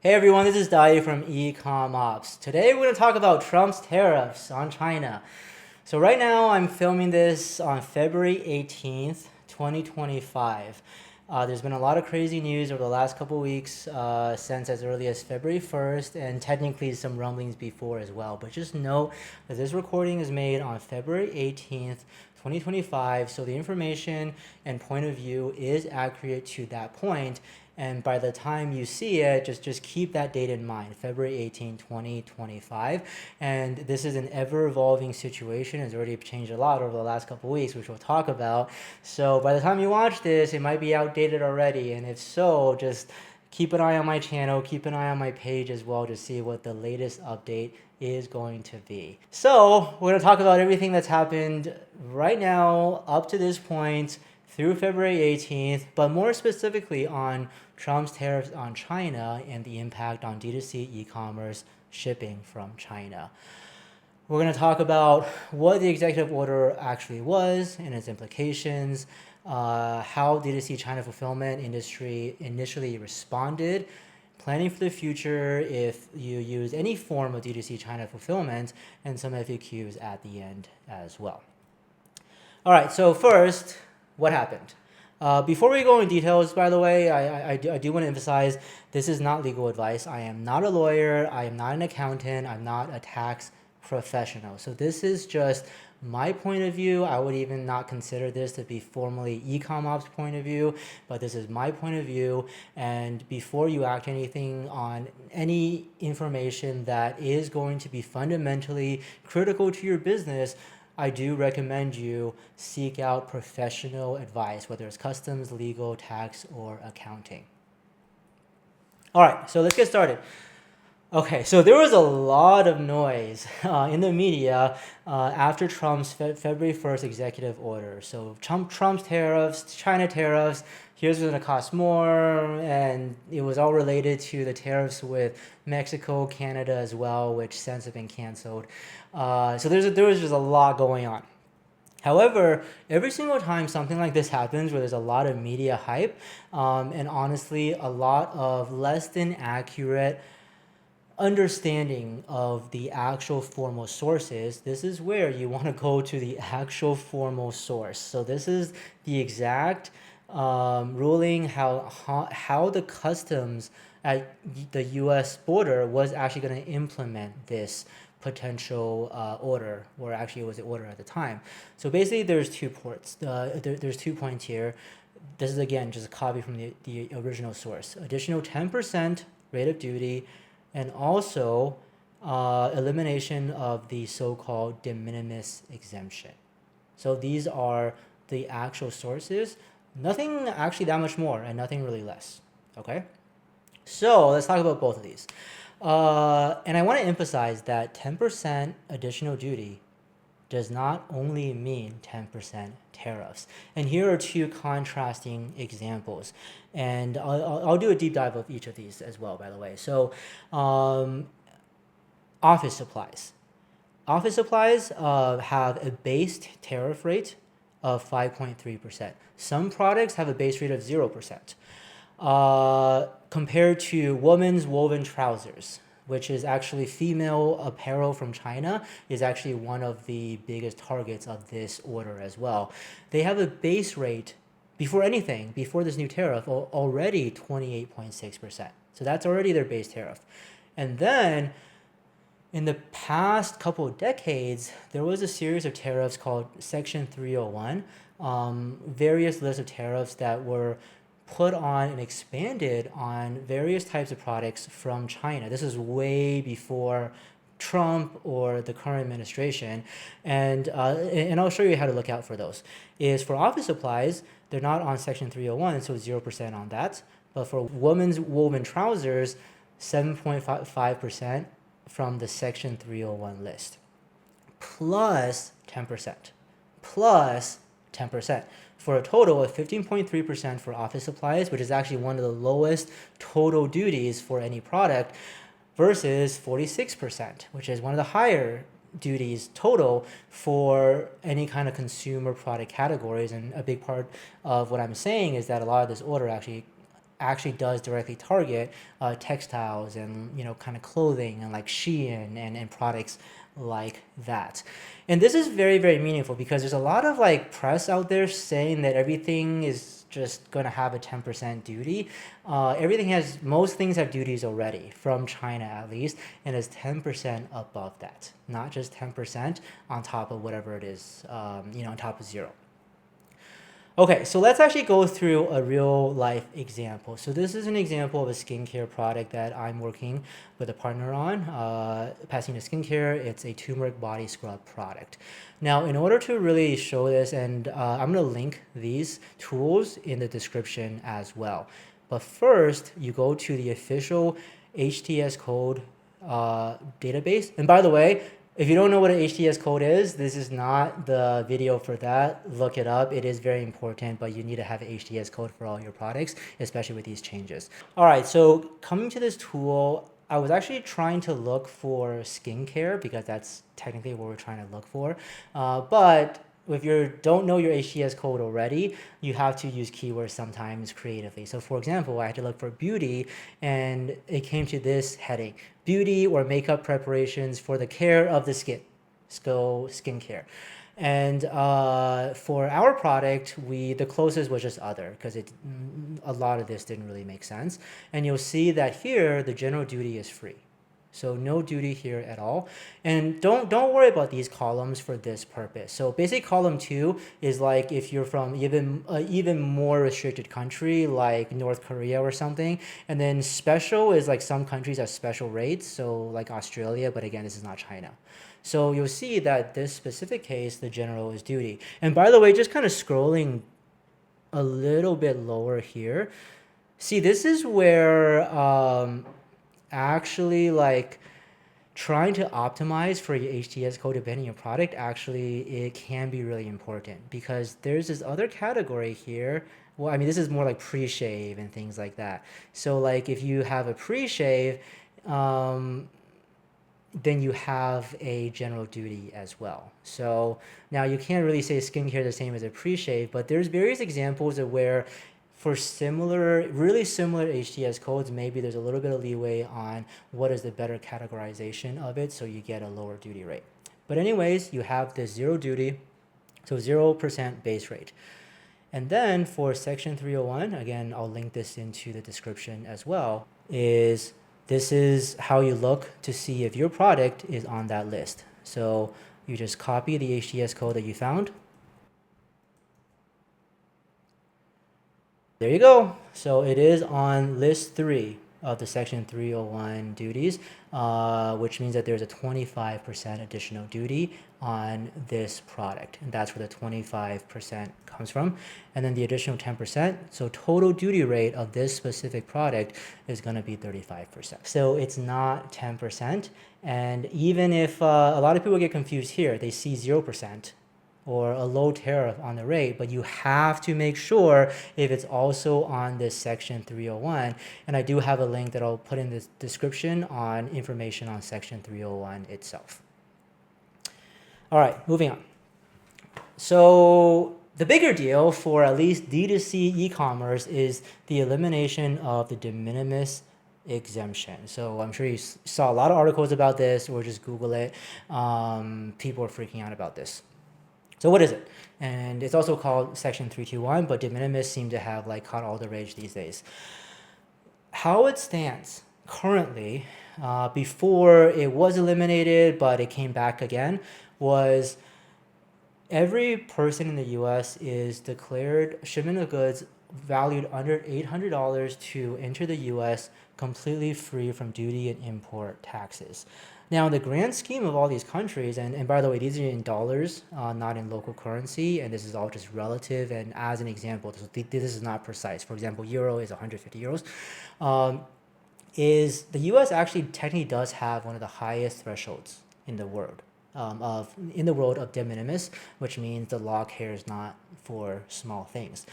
Hey everyone, this is Dayu from EcommOps. Today we're going to talk about Trump's tariffs on China. So right now I'm filming this on February 18th, 2025. There's been a lot of crazy news over the last couple weeks since as early as February 1st and technically some rumblings before as well. But just note that this recording is made on February 18th, 2025, so the information and point of view is accurate to that point. And by the time you see it, just keep that date in mind, February 18, 2025. And this is an ever-evolving situation. It's already changed a lot over the last couple of weeks, which we'll talk about. So by the time you watch this, it might be outdated already. And if so, just keep an eye on my channel, keep an eye on my page as well to see what the latest update is going to be. So we're going to talk about everything that's happened right now up to this point through February 18th, but more specifically on Trump's tariffs on China and the impact on D2C e-commerce shipping from China. We're going to talk about what the executive order actually was and its implications, how D2C China fulfillment industry initially responded, planning for the future if you use any form of D2C China fulfillment, and some FAQs at the end as well. All right, so first, what happened? Before we go in details, by the way, I do want to emphasize this is not legal advice. I am not a lawyer. I am not an accountant. I'm not a tax professional. So this is just my point of view. I would even not consider this to be formally EcommOps' point of view, but this is my point of view. And before you act anything on any information that is going to be fundamentally critical to your business, I do recommend you seek out professional advice, whether it's customs, legal, tax, or accounting. All right, so let's get started. Okay, so there was a lot of noise in the media after Trump's February 1st executive order. So Trump's tariffs, China tariffs, here's what's going to cost more, and it was all related to the tariffs with Mexico, Canada as well, which since have been canceled. So there was just a lot going on. However, every single time something like this happens where there's a lot of media hype and honestly a lot of less than accurate understanding of the actual formal sources, this is where you want to go to the actual formal source. So this is the exact ruling how the customs at the U.S. border was actually going to implement this potential order, or actually it was an order at the time. So basically there's two points here. This is again just a copy from the original source. Additional 10% rate of duty, and also elimination of the so-called de minimis exemption. So these are the actual sources. Nothing actually that much more and nothing really less, okay? So let's talk about both of these. And I want to emphasize that 10% additional duty does not only mean 10% tariffs. And here are two contrasting examples. And I'll do a deep dive of each of these as well, by the way. So office supplies. Office supplies have a base tariff rate of 5.3%. Some products have a base rate of 0%. Compared to women's woven trousers, which is actually female apparel from China, is actually one of the biggest targets of this order as well. They have a base rate, before this new tariff, already 28.6%. So that's already their base tariff. And then in the past couple of decades, there was a series of tariffs called Section 301, various lists of tariffs that were put on and expanded on various types of products from China. This is way before Trump or the current administration, and I'll show you how to look out for those. Is for office supplies, they're not on Section 301, so 0% on that. But for women's woven trousers, 7.5% from the Section 301 list, plus 10%, plus 10%. For a total of 15.3% for office supplies, which is actually one of the lowest total duties for any product, versus 46%, which is one of the higher duties total for any kind of consumer product categories. And a big part of what I'm saying is that a lot of this order actually actually does directly target textiles and kind of clothing and like Shein and products like that. And this is very, very meaningful because there's a lot of like press out there saying that everything is just going to have a 10% duty. Most things have duties already from China at least, and it's 10% above that, not just 10% on top of whatever it is, on top of zero. Okay, so let's actually go through a real life example. So this is an example of a skincare product that I'm working with a partner on, Passing to Skincare. It's a turmeric body scrub product. Now, in order to really show this, and I'm going to link these tools in the description as well. But first, you go to the official HTS code database. And by the way, if you don't know what an HTS code is, this is not the video for that. Look it up. It is very important, but you need to have an HTS code for all your products, especially with these changes. All right, so coming to this tool, I was actually trying to look for skincare because that's technically what we're trying to look for. But if you don't know your HTS code already, you have to use keywords sometimes creatively. So for example, I had to look for beauty and it came to this heading: beauty or makeup preparations for the care of the skin. So skincare. And for our product, the closest was just other because a lot of this didn't really make sense. And you'll see that here, the general duty is free. So no duty here at all. And don't worry about these columns for this purpose. So basic column 2 is like if you're from even more restricted country like North Korea or something. And then special is like some countries have special rates, so like Australia, but again, this is not China. So you'll see that this specific case, the general is duty. And by the way, just kind of scrolling a little bit lower here, see, this is where actually like trying to optimize for your HTS code depending on your product, actually it can be really important because there's this other category here. Well, I mean, this is more like pre-shave and things like that. So like if you have a pre-shave, then you have a general duty as well. So now you can't really say skincare the same as a pre-shave, but there's various examples of where for really similar HTS codes, maybe there's a little bit of leeway on what is the better categorization of it, so you get a lower duty rate. But anyways, you have this zero duty, so 0% base rate. And then for section 301, again, I'll link this into the description as well, this is how you look to see if your product is on that list. So you just copy the HTS code that you found. There you go. So it is on list 3 of the section 301 duties, which means that there's a 25% additional duty on this product. And that's where the 25% comes from. And then the additional 10%. So total duty rate of this specific product is going to be 35%. So it's not 10%. And even if a lot of people get confused here, they see 0%. Or a low tariff on the rate, but you have to make sure if it's also on this section 301. And I do have a link that I'll put in the description on information on section 301 itself. All right, moving on. So the bigger deal for at least D2C e-commerce is the elimination of the de minimis exemption. So I'm sure you saw a lot of articles about this, or just Google it. People are freaking out about this. So what is it? And it's also called section 321, but de minimis seem to have like caught all the rage these days. How it stands currently, before it was eliminated, but it came back again, was every person in the US is declared shipment of goods valued under $800 to enter the US completely free from duty and import taxes. Now, in the grand scheme of all these countries, and by the way, these are in dollars, not in local currency, and this is all just relative. And as an example, this is not precise. For example, euro is 150 euros. Is the U.S. actually technically does have one of the highest thresholds in the world of de minimis, which means the law cares not for small things.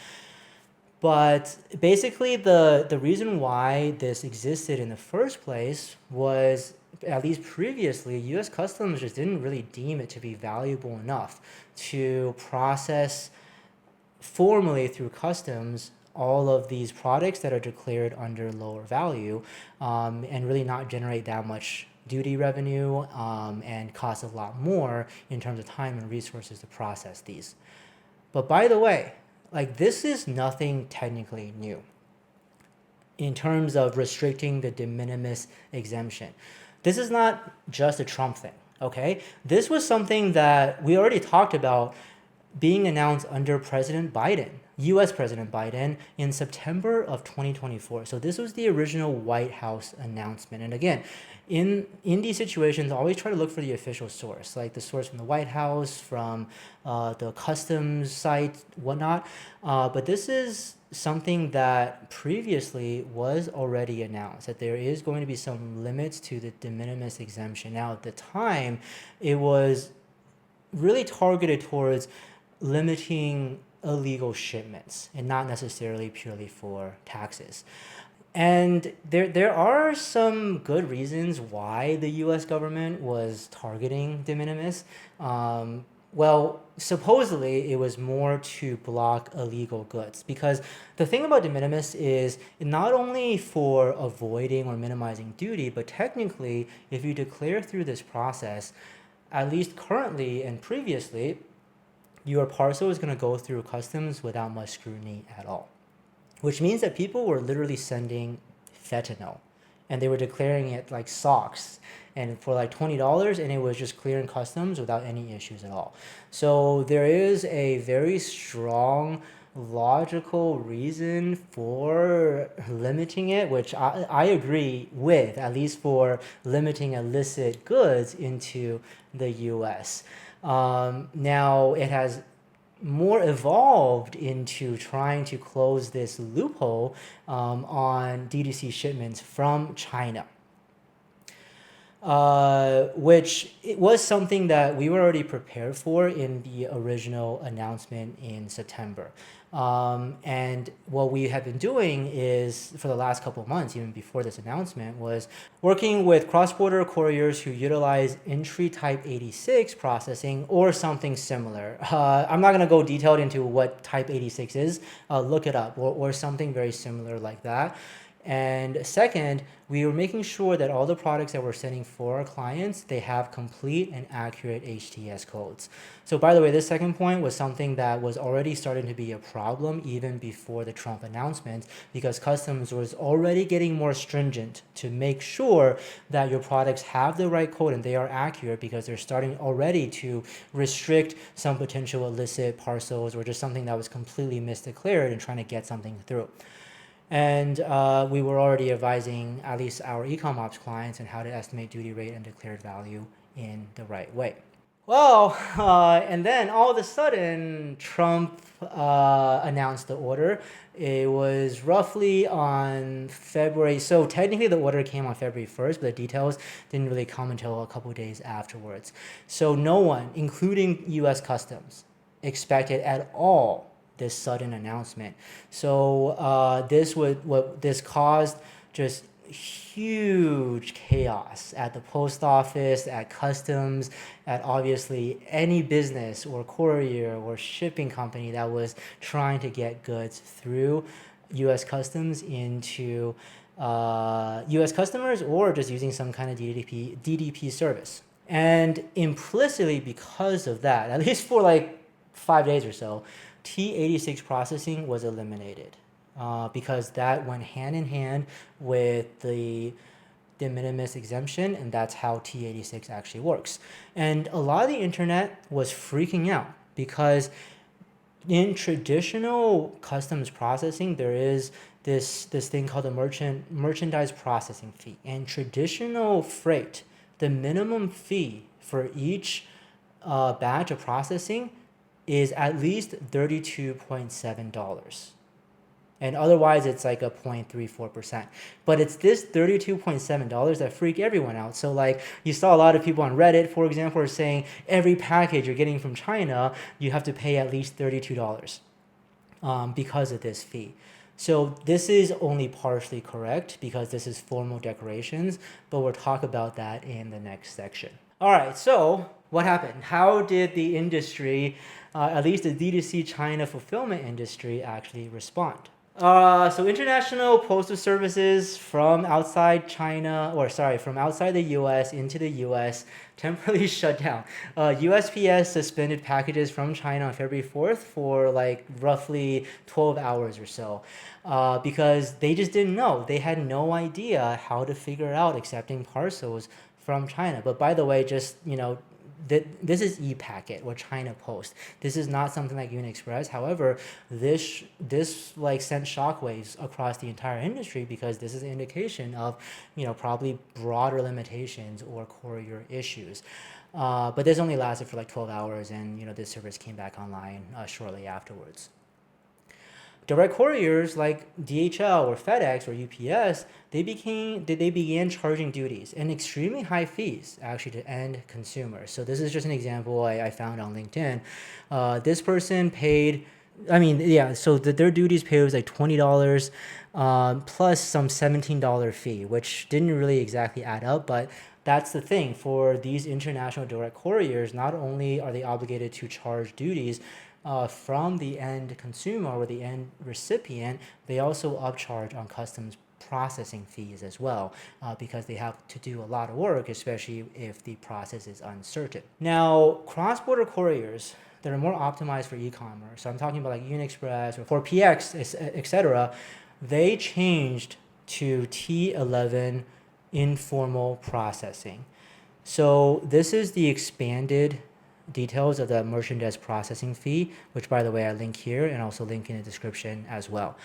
But basically, the reason why this existed in the first place was, at least previously, U.S. Customs just didn't really deem it to be valuable enough to process formally through customs all of these products that are declared under lower value and really not generate that much duty revenue and cost a lot more in terms of time and resources to process these. But by the way, like this is nothing technically new in terms of restricting the de minimis exemption. This is not just a Trump thing, okay? This was something that we already talked about being announced under President Biden, US President Biden, in September of 2024. So this was the original White House announcement. And again, in these situations, always try to look for the official source, like the source from the White House, from the customs site, whatnot. But this is something that previously was already announced, that there is going to be some limits to the de minimis exemption. Now, at the time, it was really targeted towards limiting illegal shipments and not necessarily purely for taxes. And there are some good reasons why the US government was targeting de minimis. Well, supposedly it was more to block illegal goods, because the thing about de minimis is not only for avoiding or minimizing duty, but technically if you declare through this process, at least currently and previously, your parcel is going to go through customs without much scrutiny at all, which means that people were literally sending fentanyl and they were declaring it like socks and for like $20, and it was just clearing customs without any issues at all. So there is a very strong logical reason for limiting it, which I agree with, at least for limiting illicit goods into the US. Now it has more evolved into trying to close this loophole on DTC shipments from China, which it was something that we were already prepared for in the original announcement in September. And what we have been doing is, for the last couple of months, even before this announcement, was working with cross-border couriers who utilize entry type 86 processing or something similar. I'm not going to go detailed into what type 86 is. Look it up, or something very similar like that. And second, we were making sure that all the products that we're sending for our clients, they have complete and accurate HTS codes. So by the way, this second point was something that was already starting to be a problem even before the Trump announcement, because customs was already getting more stringent to make sure that your products have the right code and they are accurate, because they're starting already to restrict some potential illicit parcels or just something that was completely misdeclared and trying to get something through. And we were already advising at least our EcommOps clients on how to estimate duty rate and declared value in the right way. Well, and then all of a sudden, Trump announced the order. It was roughly on February. So technically the order came on February 1st, but the details didn't really come until a couple of days afterwards. So no one, including US Customs, expected at all this sudden announcement. So this caused just huge chaos at the post office, at customs, at obviously any business or courier or shipping company that was trying to get goods through US Customs into US customers, or just using some kind of DDP service. And implicitly, because of that, at least for like 5 days or so, T86 processing was eliminated because that went hand in hand with the de minimis exemption, and that's how T86 actually works. And a lot of the internet was freaking out because in traditional customs processing, there is this thing called a merchandise processing fee. And traditional freight, the minimum fee for each batch of processing is at least $32.7. And otherwise, it's like a 0.34%. But it's this $32.7 that freak everyone out. So like you saw a lot of people on Reddit, for example, are saying every package you're getting from China, you have to pay at least $32 because of this fee. So this is only partially correct because this is formal declarations, but we'll talk about that in the next section. All right, so what happened? How did the industry, at least the D2C China fulfillment industry, actually respond? So international postal services from outside China, or sorry, from outside the U.S. into the U.S. temporarily shut down. USPS suspended packages from China on February 4th for like roughly 12 hours or so, because they just didn't know. They had no idea how to figure out accepting parcels from China. But by the way, just this is ePacket or China Post. This is not something like UniExpress. However, this like sent shockwaves across the entire industry because this is an indication of probably broader limitations or courier issues. But this only lasted for like 12 hours, and this service came back online shortly afterwards. Direct couriers like DHL or FedEx or UPS, they began charging duties and extremely high fees actually to end consumers. So this is just an example I found on LinkedIn. This person paid, so their duties paid was like $20 plus some $17 fee, which didn't really exactly add up, but that's the thing. For these international direct couriers, not only are they obligated to charge duties from the end consumer or the end recipient, they also upcharge on customs processing fees as well, because they have to do a lot of work, especially if the process is uncertain. Now, cross-border couriers that are more optimized for e-commerce, so I'm talking about like UniExpress or 4PX, etc., they changed to T11 informal processing. So this is the expanded details of the merchandise processing fee, which by the way I link here and also link in the description as well.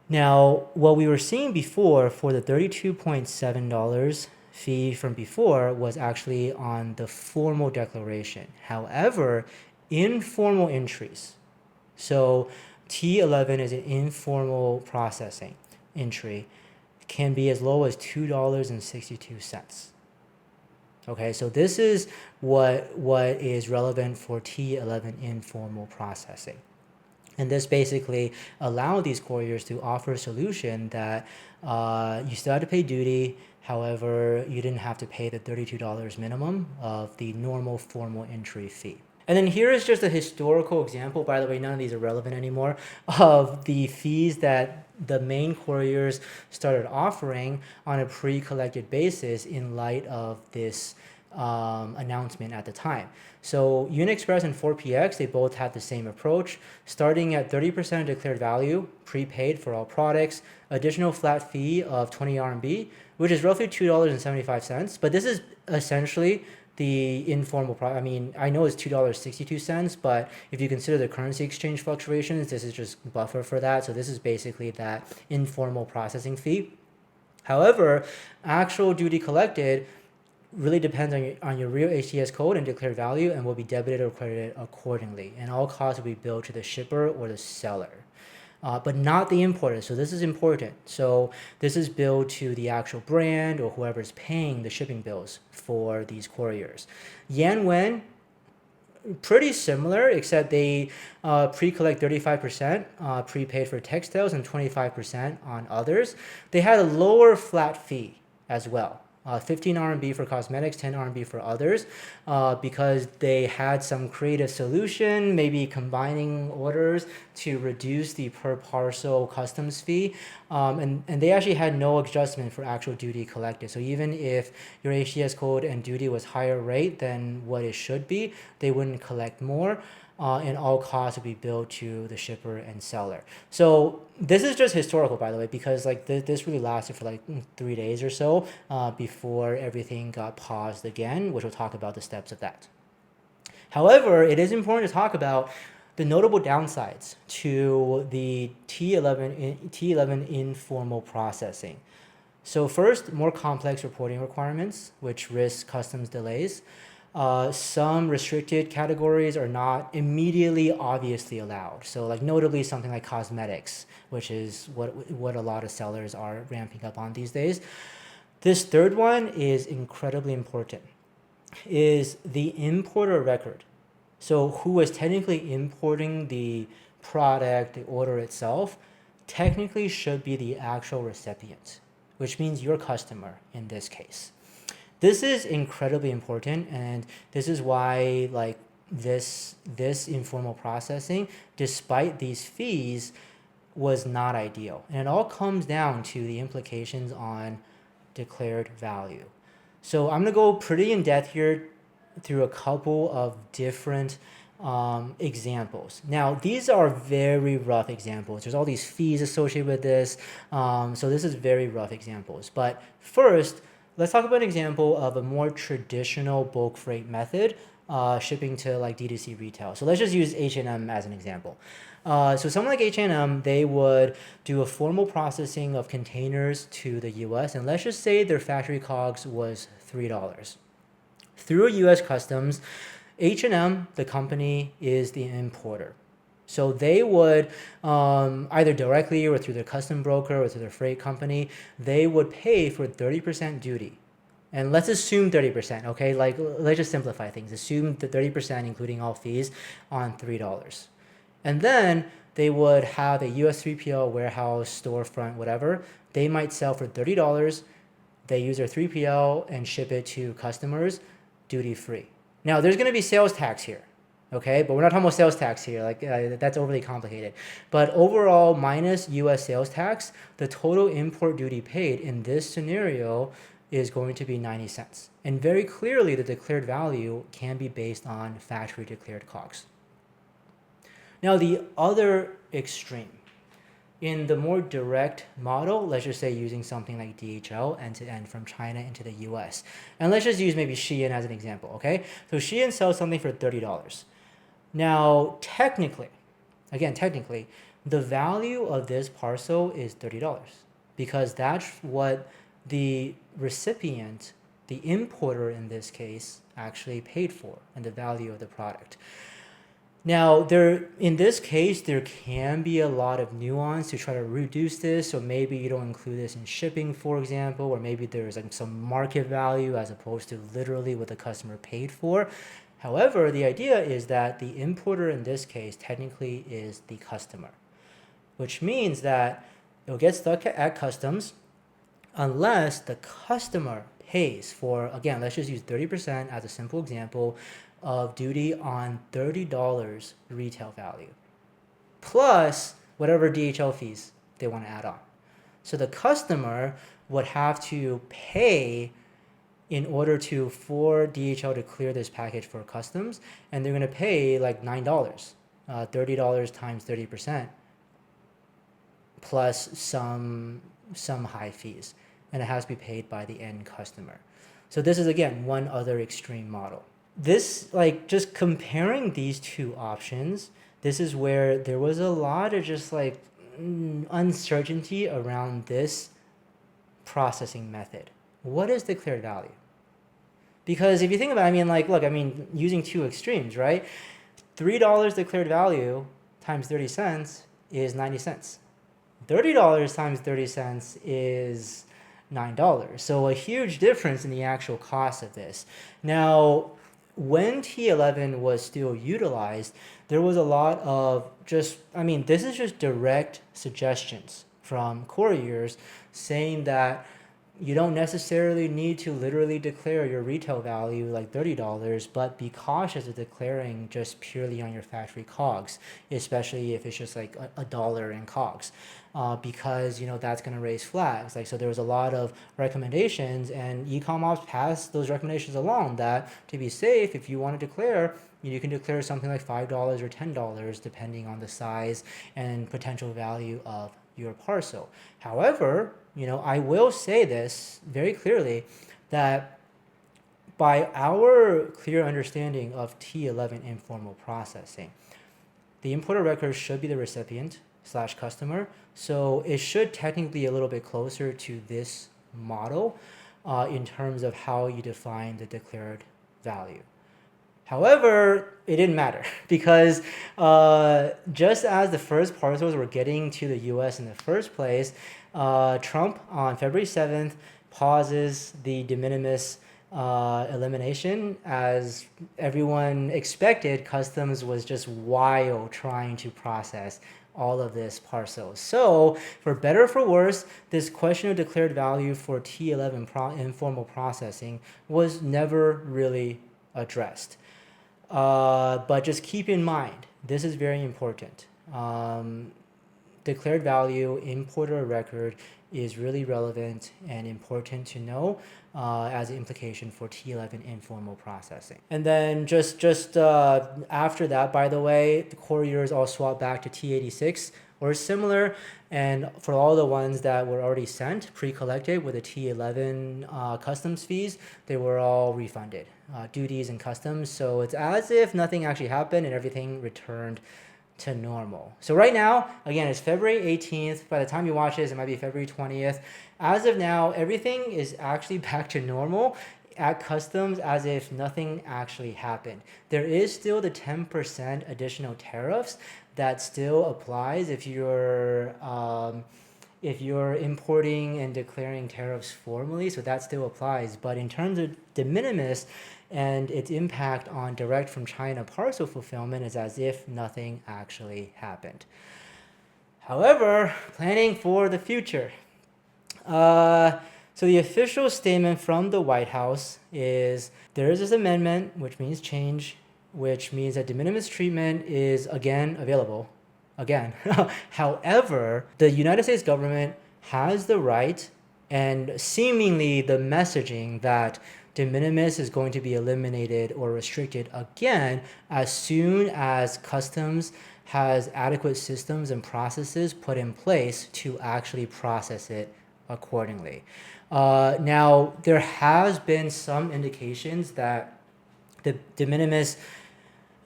Now, what we were seeing before for the $32.7 fee from before was actually on the formal declaration. However, informal entries, so T11 is an informal processing entry, can be as low as $2.62. Okay, so this is what is relevant for T11 informal processing. And this basically allowed these couriers to offer a solution that you still had to pay duty, however, you didn't have to pay the $32 minimum of the normal formal entry fee. And then here is just a historical example, by the way, none of these are relevant anymore, of the fees that the main couriers started offering on a pre-collected basis in light of this announcement at the time. So UniExpress and 4PX, they both had the same approach, starting at 30% declared value, prepaid for all products, additional flat fee of 20 RMB, which is roughly $2.75. But this is essentially the informal I know it's $2.62, but if you consider the currency exchange fluctuations, this is just buffer for that. So this is basically that informal processing fee. However, actual duty collected really depends on your real HTS code and declared value and will be debited or credited accordingly. And all costs will be billed to the shipper or the seller. But not the importer. So this is important. So this is billed to the actual brand or whoever's paying the shipping bills for these couriers. Yanwen, pretty similar, except they pre-collect 35% prepaid for textiles and 25% on others. They had a lower flat fee as well. 15 RMB for cosmetics, 10 RMB for others, because they had some creative solution, maybe combining orders to reduce the per parcel customs fee. And they actually had no adjustment for actual duty collected. So even if your HTS code and duty was higher rate than what it should be, they wouldn't collect more. And all costs would be billed to the shipper and seller. So this is just historical, by the way, because like this really lasted for like 3 days or so before everything got paused again, which we'll talk about the steps of that. However, it is important to talk about the notable downsides to the T11 informal processing. So first, more complex reporting requirements, which risk customs delays. Some restricted categories are not immediately obviously allowed. So like notably something like cosmetics, which is what a lot of sellers are ramping up on these days. This third one is incredibly important, is the importer record. So who is technically importing the product, the order itself, technically should be the actual recipient, which means your customer in this case. This is incredibly important, and this is why this informal processing, despite these fees, was not ideal. And it all comes down to the implications on declared value. So I'm going to go pretty in depth here through a couple of different examples. Now, these are very rough examples. There's all these fees associated with this. So this is very rough examples. But first, let's talk about an example of a more traditional bulk freight method, shipping to like D2C retail. So let's just use H&M as an example. So someone like H&M, they would do a formal processing of containers to the US, and let's just say their factory COGS was $3. Through US Customs, H&M, the company, is the importer. So they would either directly or through their custom broker or through their freight company, they would pay for 30% duty. And let's assume 30%, okay? Like, let's just simplify things. Assume the 30%, including all fees, on $3. And then they would have a US 3PL warehouse, storefront, whatever. They might sell for $30. They use their 3PL and ship it to customers duty free. Now, there's going to be sales tax here, okay? But we're not talking about sales tax here. Like, that's overly complicated. But overall, minus US sales tax, the total import duty paid in this scenario is going to be 90 cents. And very clearly, the declared value can be based on factory declared COGS. Now, the other extreme, in the more direct model, let's just say using something like DHL end-to-end from China into the US. And let's just use maybe Shein as an example, okay? So Shein sells something for $30. Now, technically, the value of this parcel is $30 because that's what the recipient, the importer in this case, actually paid for and the value of the product. Now, in this case, there can be a lot of nuance to try to reduce this. So maybe you don't include this in shipping, for example, or maybe there's like some market value as opposed to literally what the customer paid for. However, the idea is that the importer in this case technically is the customer, which means that it'll get stuck at customs unless the customer pays for, again, let's just use 30% as a simple example, of duty on $30 retail value, plus whatever DHL fees they want to add on. So the customer would have to pay in order for DHL to clear this package for customs, and they're going to pay like $9, $30 times 30%, plus some high fees, and it has to be paid by the end customer. So this is, again, one other extreme model. This, like, just comparing these two options, this is where there was a lot of just like uncertainty around this processing method. What is declared value? Because if you think about it, I mean, like, look, I mean, using two extremes, right? $3 declared value times 30 cents is 90 cents. $30 times 30 cents is $9. So a huge difference in the actual cost of this. Now, when T11 was still utilized, there was a lot of just, I mean, this is just direct suggestions from couriers saying that you don't necessarily need to literally declare your retail value like $30, but be cautious of declaring just purely on your factory COGS, especially if it's just like a dollar in COGS, because, you know, that's going to raise flags. Like, so there was a lot of recommendations, and EcommOps passed those recommendations along that to be safe, if you want to declare, you can declare something like $5 or $10 depending on the size and potential value of your parcel. However, you know, I will say this very clearly, that by our clear understanding of T11 informal processing, the importer record should be the recipient / customer. So it should technically be a little bit closer to this model in terms of how you define the declared value. However, it didn't matter because just as the first parcels were getting to the US in the first place, Trump on February 7th pauses the de minimis elimination. As everyone expected, customs was just wild trying to process all of this parcels. So for better or for worse, this question of declared value for T11 informal processing was never really addressed. But just keep in mind, this is very important. declared value importer record is really relevant and important to know as an implication for T11 informal processing. And then just after that, by the way, the couriers all swap back to T86 or similar. And for all the ones that were already sent, pre-collected with the T11 customs fees, they were all refunded, duties and customs. So it's as if nothing actually happened and everything returned to normal. So right now, again, it's February 18th. By the time you watch this, it might be February 20th. As of now, everything is actually back to normal at customs as if nothing actually happened. There is still the 10% additional tariffs that still applies if you're importing and declaring tariffs formally, so that still applies. But in terms of de minimis and its impact on direct from China parcel fulfillment is as if nothing actually happened. However, planning for the future. So the official statement from the White House is there is this amendment, which means change, which means that de minimis treatment is again available. Again. However, the United States government has the right and seemingly the messaging that de minimis is going to be eliminated or restricted again as soon as customs has adequate systems and processes put in place to actually process it accordingly. Now, there has been some indications that the de minimis,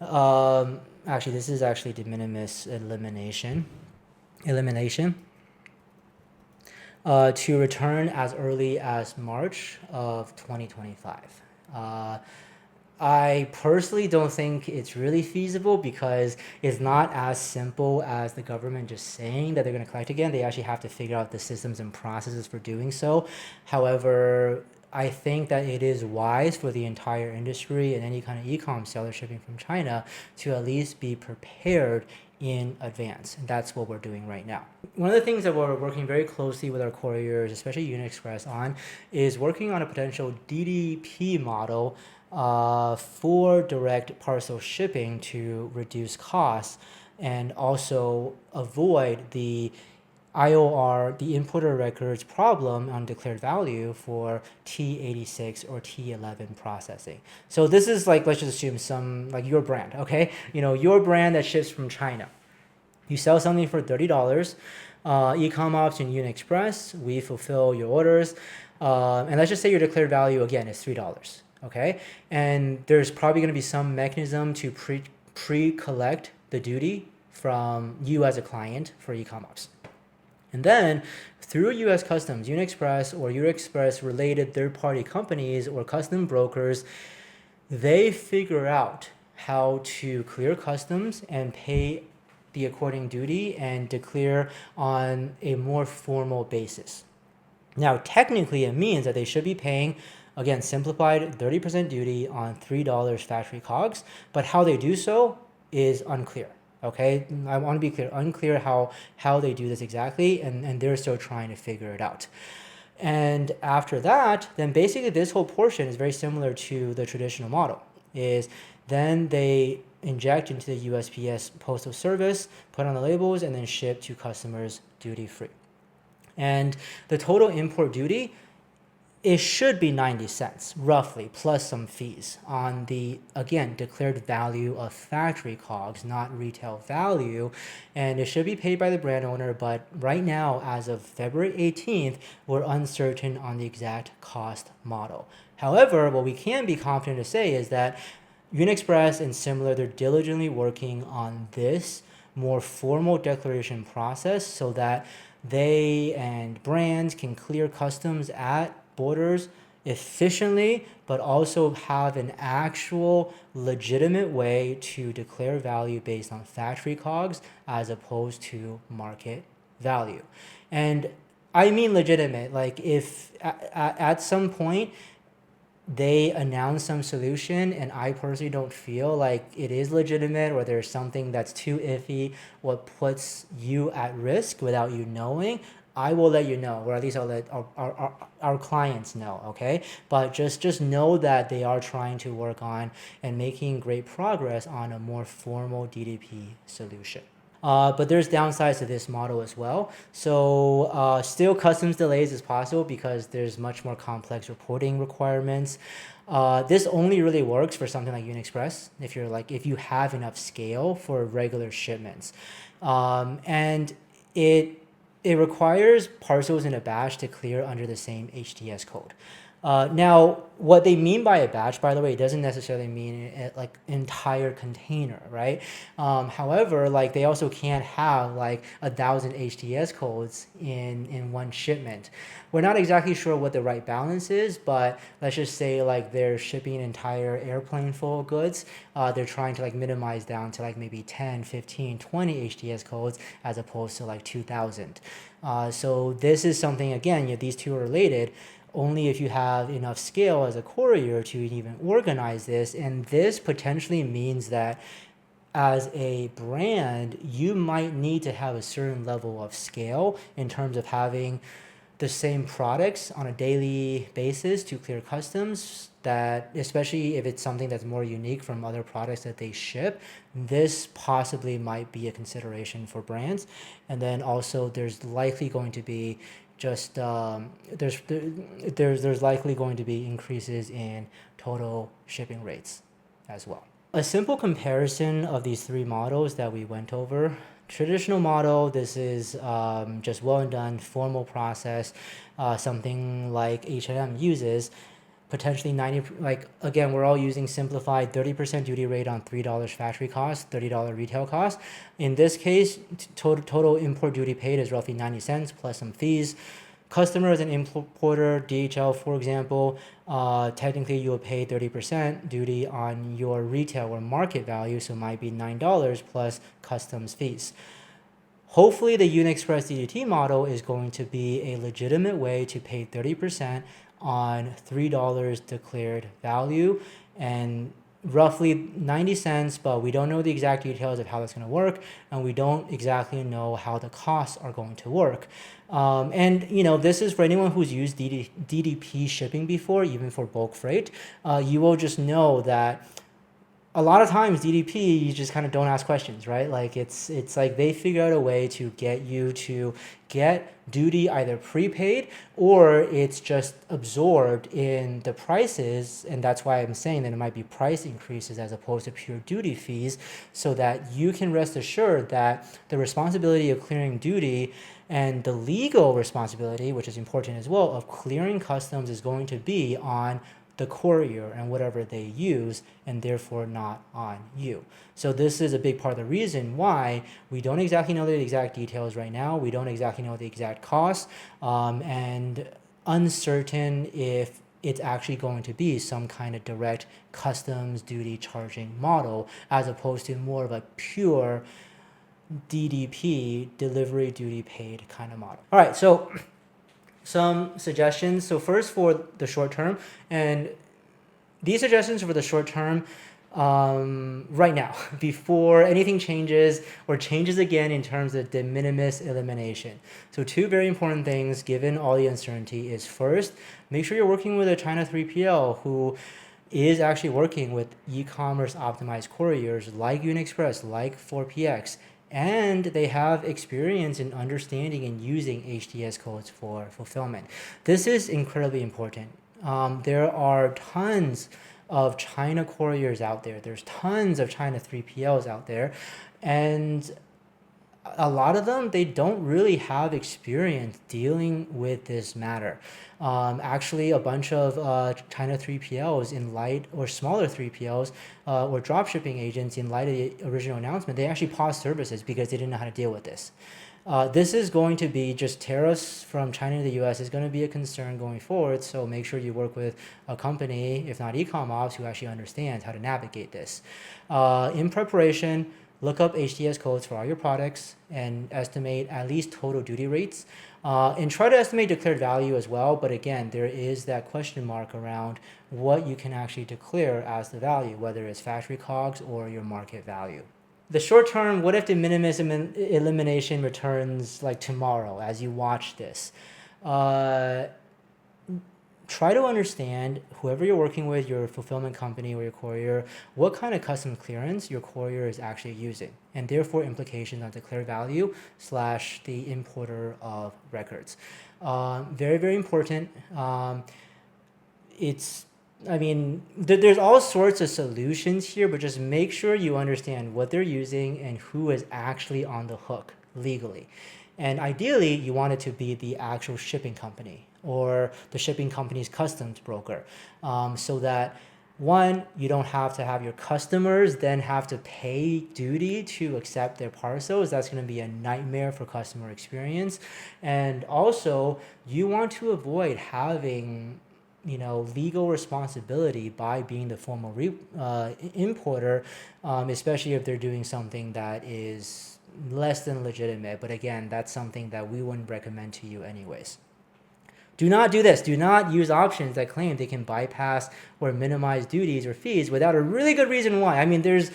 actually, this is actually de minimis elimination, to return as early as March of 2025. I personally don't think it's really feasible because it's not as simple as the government just saying that they're going to collect again. They actually have to figure out the systems and processes for doing so. However, I think that it is wise for the entire industry and any kind of e-com seller shipping from China to at least be prepared in advance. And that's what we're doing right now. One of the things that we're working very closely with our couriers, especially UnitExpress, on is working on a potential DDP model for direct parcel shipping to reduce costs and also avoid the IOR, the importer records problem on declared value for T86 or T11 processing. So this is like, let's just assume some, like your brand, okay? Your brand that ships from China. You sell something for $30, EcommOps and UnitExpress, we fulfill your orders. And let's just say your declared value, again, is $3, okay? And there's probably gonna be some mechanism to pre-collect the duty from you as a client for EcommOps. And then through US Customs, UnitExpress or UnitExpress related third-party companies or custom brokers, they figure out how to clear customs and pay the according duty and declare on a more formal basis. Now, technically, it means that they should be paying, again, simplified 30% duty on $3 factory COGS, but how they do so is unclear. Okay, I want to be clear, unclear how they do this exactly, and they're still trying to figure it out. And after that, then basically this whole portion is very similar to the traditional model, is then they inject into the USPS postal service, put on the labels, and then ship to customers duty-free. And the total import duty, it should be 90 cents, roughly, plus some fees on the, again, declared value of factory COGS, not retail value. And it should be paid by the brand owner, but right now, as of February 18th, we're uncertain on the exact cost model. However, what we can be confident to say is that UnitExpress and similar, they're diligently working on this more formal declaration process so that they and brands can clear customs at borders efficiently, but also have an actual legitimate way to declare value based on factory COGS as opposed to market value. And I mean legitimate, like if at some point they announce some solution and I personally don't feel like it is legitimate or there's something that's too iffy or puts you at risk without you knowing, I will let you know, or at least I'll let our clients know, okay? But just know that they are trying to work on and making great progress on a more formal DDP solution. But there's downsides to this model as well. So still customs delays is possible because there's much more complex reporting requirements. This only really works for something like UniExpress if you have enough scale for regular shipments, and it requires parcels in a batch to clear under the same HTS code. Now, what they mean by a batch, by the way, it doesn't necessarily mean like entire container, right? However, like they also can't have like 1,000 HTS codes in one shipment. We're not exactly sure what the right balance is, but let's just say like they're shipping an entire airplane full of goods. They're trying to like minimize down to like maybe 10, 15, 20 HTS codes as opposed to like 2,000. So this is something, again, these two are related only if you have enough scale as a courier to even organize this. And this potentially means that as a brand, you might need to have a certain level of scale in terms of having the same products on a daily basis to clear customs, that especially if it's something that's more unique from other products that they ship, this possibly might be a consideration for brands. And then also there's likely going to be just there's likely going to be increases in total shipping rates as well. A simple comparison of these three models that we went over. Traditional model, this is just well done, formal process, something like H&M uses. Potentially 90, like again, we're all using simplified 30% duty rate on $3 factory cost, $30 retail cost. In this case, total import duty paid is roughly 90 cents plus some fees. Customer as an importer, DHL for example, technically you will pay 30% duty on your retail or market value, so it might be $9 plus customs fees. Hopefully the UniExpress DDT model is going to be a legitimate way to pay 30% on $3 declared value and roughly 90 cents, but we don't know the exact details of how that's going to work, and we don't exactly know how the costs are going to work. And this is for anyone who's used DDP shipping before, even for bulk freight. You will just know that a lot of times DDP, you just kind of don't ask questions, right? Like it's like they figure out a way to get you to get duty either prepaid or it's just absorbed in the prices. And that's why I'm saying that it might be price increases as opposed to pure duty fees, so that you can rest assured that the responsibility of clearing duty and the legal responsibility, which is important as well, of clearing customs is going to be on the courier and whatever they use, and therefore not on you. So this is a big part of the reason why we don't exactly know the exact details right now. We don't exactly know the exact costs, and uncertain if it's actually going to be some kind of direct customs duty charging model as opposed to more of a pure DDP, delivery duty paid kind of model. All right, so some suggestions. So first for the short term, and these suggestions for the short term right now, before anything changes or changes again in terms of de minimis elimination. So two very important things given all the uncertainty is, first, make sure you're working with a China 3PL who is actually working with e-commerce optimized couriers like UniExpress, like 4PX, and they have experience in understanding and using HTS codes for fulfillment. This is incredibly important. There are tons of China couriers out there. There's tons of China 3PLs out there, and a lot of them, they don't really have experience dealing with this matter. Actually, a bunch of China 3PLs in light, or smaller 3PLs or dropshipping agents in light of the original announcement, they actually paused services because they didn't know how to deal with this. This is going to be just tariffs from China to the US is going to be a concern going forward. So make sure you work with a company, if not EcommOps, who actually understands how to navigate this. In preparation, look up HTS codes for all your products and estimate at least total duty rates. And try to estimate declared value as well. But again, there is that question mark around what you can actually declare as the value, whether it's factory COGS or your market value. The short term, what if the minimis elimination returns like tomorrow as you watch this? try to understand whoever you're working with, your fulfillment company or your courier, what kind of custom clearance your courier is actually using, and therefore implications on declared value / the importer of records. Very, very important. There's all sorts of solutions here, but just make sure you understand what they're using and who is actually on the hook legally. And ideally, you want it to be the actual shipping company or the shipping company's customs broker, so that one, you don't have to have your customers then have to pay duty to accept their parcels. That's going to be a nightmare for customer experience. And also, you want to avoid having legal responsibility by being the formal importer, especially if they're doing something that is less than legitimate. But again, that's something that we wouldn't recommend to you anyways. Do not do this. Do not use options that claim they can bypass or minimize duties or fees without a really good reason why. I mean, there's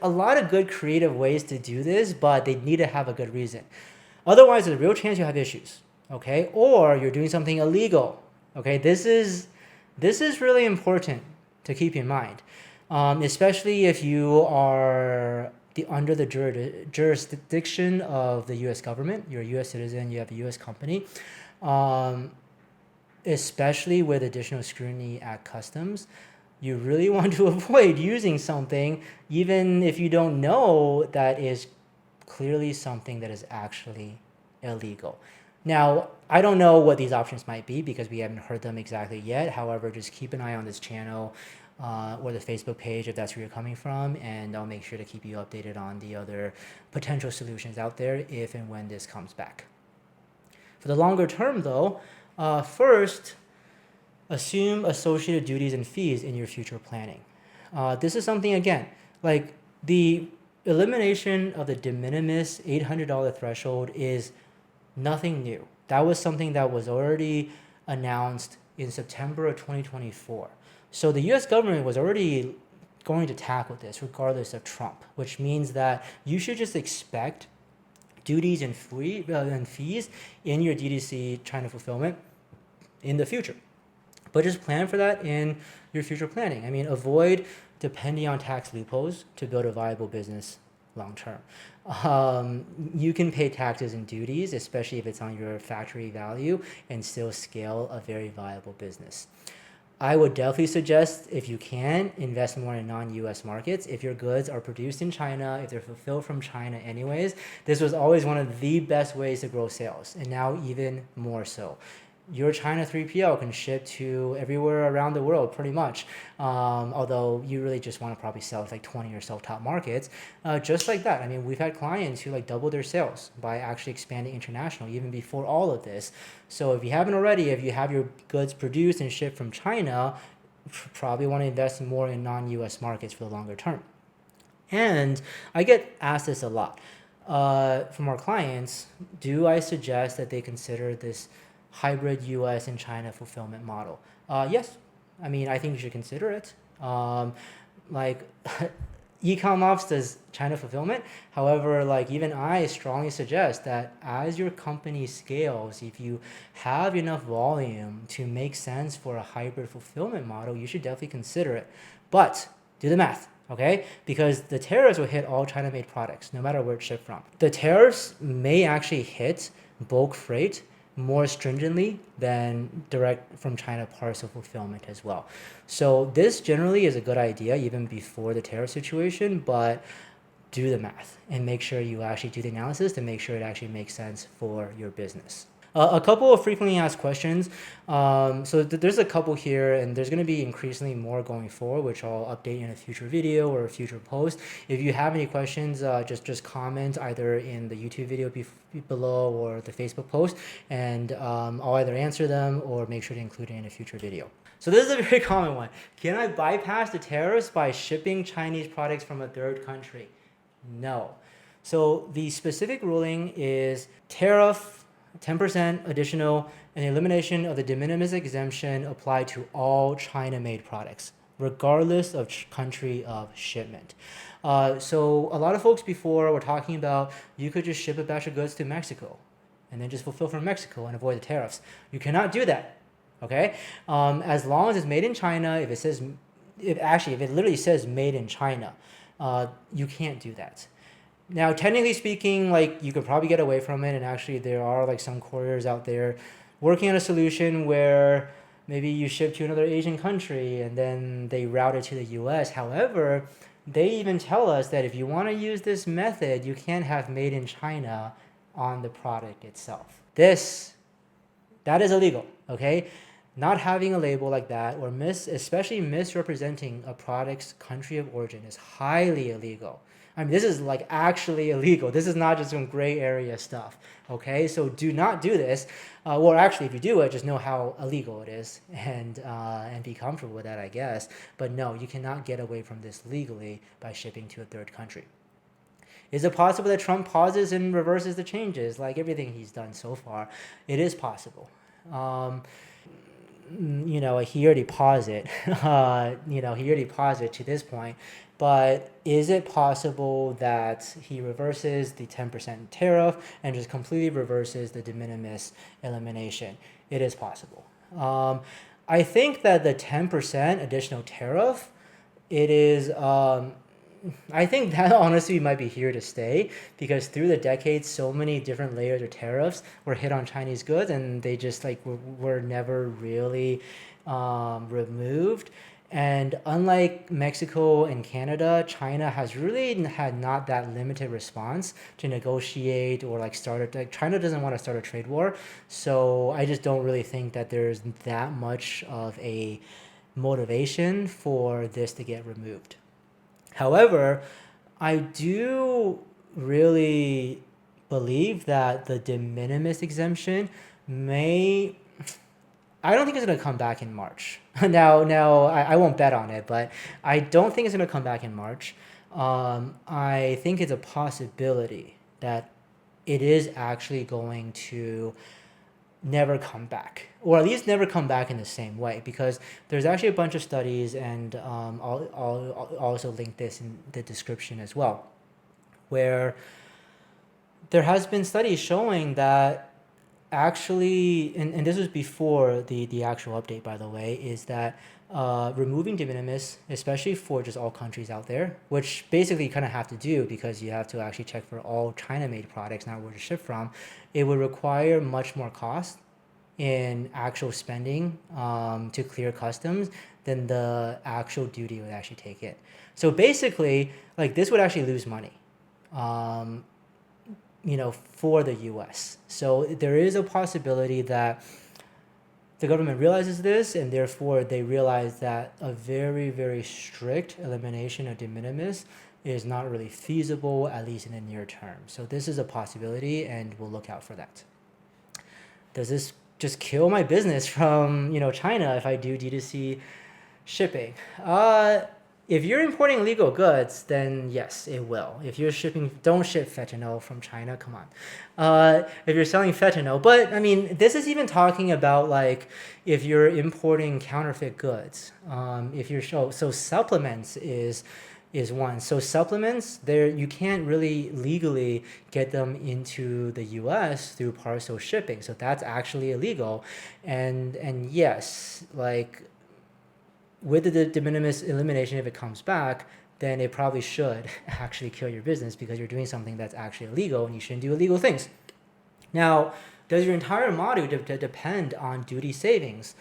a lot of good creative ways to do this, but they need to have a good reason. Otherwise, there's a real chance you have issues, okay? Or you're doing something illegal, okay? This is really important to keep in mind, especially if you are under the jurisdiction of the U.S. government. You're a U.S. citizen. You have a U.S. company. Especially with additional scrutiny at customs, you really want to avoid using something, even if you don't know that is clearly something that is actually illegal. Now, I don't know what these options might be because we haven't heard them exactly yet. However, just keep an eye on this channel or the Facebook page if that's where you're coming from, and I'll make sure to keep you updated on the other potential solutions out there if and when this comes back. For the longer term, though, first, assume associated duties and fees in your future planning. This is something, again, like the elimination of the de minimis $800 threshold is nothing new. That was something that was already announced in September of 2024. So the US government was already going to tackle this regardless of Trump, which means that you should just expect duties and fees in your DTC China fulfillment in the future. But just plan for that in your future planning. I mean, avoid depending on tax loopholes to build a viable business long term. You can pay taxes and duties, especially if it's on your factory value, and still scale a very viable business. I would definitely suggest, if you can, invest more in non-US markets. If your goods are produced in China, if they're fulfilled from China anyways, this was always one of the best ways to grow sales, and now even more so. Your China 3PL can ship to everywhere around the world pretty much, although you really just want to probably sell to like 20 or so top markets. Just like that, I mean, we've had clients who like double their sales by actually expanding international even before all of this. So if you haven't already, if you have your goods produced and shipped from China, probably want to invest more in non-US markets for the longer term. And I get asked this a lot from our clients. Do I suggest that they consider this hybrid US and China fulfillment model? Yes. I mean, I think you should consider it. EcommOps does China fulfillment. However, even I strongly suggest that as your company scales, if you have enough volume to make sense for a hybrid fulfillment model, you should definitely consider it. But do the math, okay? Because the tariffs will hit all China-made products, no matter where it's shipped from. The tariffs may actually hit bulk freight more stringently than direct from China parcel fulfillment as well. So this generally is a good idea even before the tariff situation, but do the math and make sure you actually do the analysis to make sure it actually makes sense for your business. A couple of frequently asked questions. There's a couple here, and there's going to be increasingly more going forward, which I'll update in a future video or a future post. If you have any questions, just comment either in the YouTube video below or the Facebook post, and I'll either answer them or make sure to include it in a future video. So this is a very common one. Can I bypass the tariffs by shipping Chinese products from a third country? No. So the specific ruling is tariff 10% additional, and the elimination of the de minimis exemption applied to all China-made products, regardless of country of shipment. So a lot of folks before were talking about you could just ship a batch of goods to Mexico and then just fulfill from Mexico and avoid the tariffs. You cannot do that. Okay, as long as it's made in China, if it says, if it literally says made in China, you can't do that. Now, technically speaking, like you could probably get away from it, and actually there are like some couriers out there working on a solution where maybe you ship to another Asian country and then they route it to the US. However, they even tell us that if you want to use this method, you can't have made in China on the product itself. That is illegal, okay? Not having a label like that or especially misrepresenting a product's country of origin is highly illegal. I mean, this is like actually illegal. This is not just some gray area stuff, okay? So do not do this. Or actually, if you do it, just know how illegal it is and be comfortable with that, I guess. But no, you cannot get away from this legally by shipping to a third country. Is it possible that Trump pauses and reverses the changes like everything he's done so far? It is possible. He already paused it. He already paused it to this point. But is it possible that he reverses the 10% tariff and just completely reverses the de minimis elimination? It is possible. I think that the 10% additional tariff, it is. I think that honestly might be here to stay because through the decades, so many different layers of tariffs were hit on Chinese goods, and they just like were never really removed. And unlike Mexico and Canada, China has really had not that limited response to negotiate or like China doesn't want to start a trade war. So I just don't really think that there's that much of a motivation for this to get removed. However, I do really believe that the de minimis exemption I don't think it's going to come back in March. Now, I won't bet on it, but I don't think it's going to come back in March. I think it's a possibility that it is actually going to never come back, or at least never come back in the same way, because there's actually a bunch of studies, and I'll also link this in the description as well, where there has been studies showing that actually, and this was before the actual update, by the way, is that removing de minimis, especially for just all countries out there, which basically you kind of have to do because you have to actually check for all China-made products, not where to ship from, it would require much more cost in actual spending to clear customs than the actual duty would actually take it. So basically, like this would actually lose money. For the US. So there is a possibility that the government realizes this, and therefore they realize that a very, very strict elimination of de minimis is not really feasible, at least in the near term. So this is a possibility, and we'll look out for that. Does this just kill my business from China if I do D2C shipping? If you're importing illegal goods, then yes, it will. If you're don't ship fentanyl from China, come on. If you're selling fentanyl, but I mean, this is even talking about like if you're importing counterfeit goods. If you're so supplements is one. So supplements, you can't really legally get them into the US through parcel shipping. So that's actually illegal. And yes, like with the de minimis elimination, if it comes back, then it probably should actually kill your business because you're doing something that's actually illegal and you shouldn't do illegal things. Now, does your entire model depend on duty savings?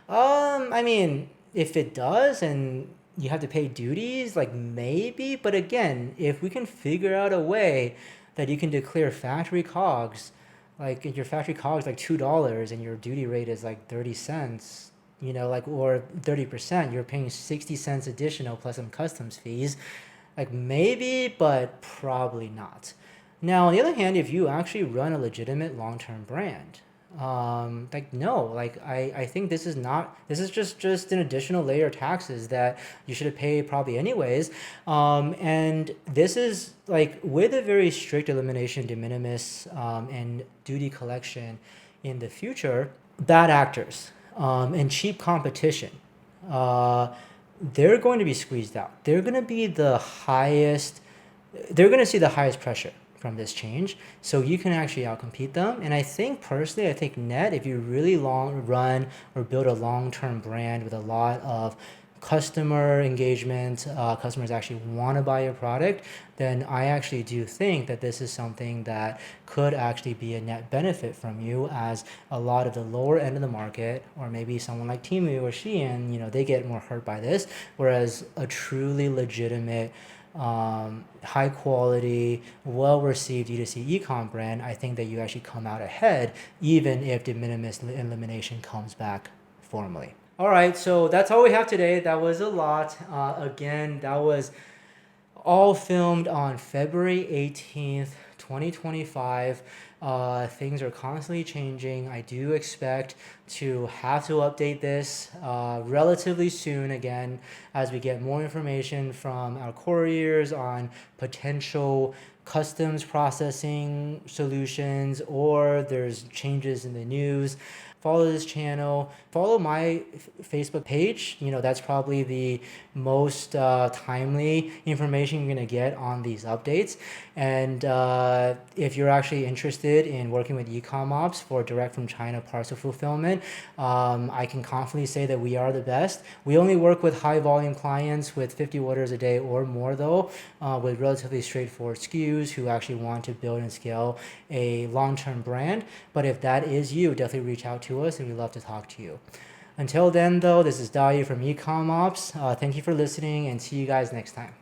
I mean, if it does and you have to pay duties, like maybe, but again, if we can figure out a way that you can declare factory COGS, like your factory COGS like $2 and your duty rate is like 30 cents, or 30%, you're paying 60 cents additional plus some customs fees, like maybe, but probably not. Now, on the other hand, if you actually run a legitimate long-term brand, I think this is just an additional layer of taxes that you should have paid probably anyways. And this is like with a very strict elimination, de minimis, and duty collection in the future, bad actors, and cheap competition, they're going to be squeezed out. They're going to see the highest pressure from this change. So you can actually outcompete them. And I think personally, I think net, if you really run or build a long-term brand with a lot of customer engagement, customers actually want to buy your product, then I actually do think that this is something that could actually be a net benefit from you, as a lot of the lower end of the market, or maybe someone like Temu or Shein, they get more hurt by this, whereas a truly legitimate high quality, well received D2C ecom brand, I think that you actually come out ahead even if the Minimis elimination comes back formally. All right, so that's all we have today. That was a lot. Again, that was all filmed on February 18th, 2025. Things are constantly changing. I do expect to have to update this relatively soon again, as we get more information from our couriers on potential customs processing solutions, or there's changes in the news. Follow this channel, follow my Facebook page. That's probably the most timely information you're going to get on these updates. And if you're actually interested in working with EcommOps for direct from China parcel fulfillment, I can confidently say that we are the best. We only work with high volume clients with 50 orders a day or more, though, with relatively straightforward SKUs who actually want to build and scale a long-term brand. But if that is you, definitely reach out to us and we'd love to talk to you. Until then, though, this is Dayu from EcommOps. Thank you for listening, and see you guys next time.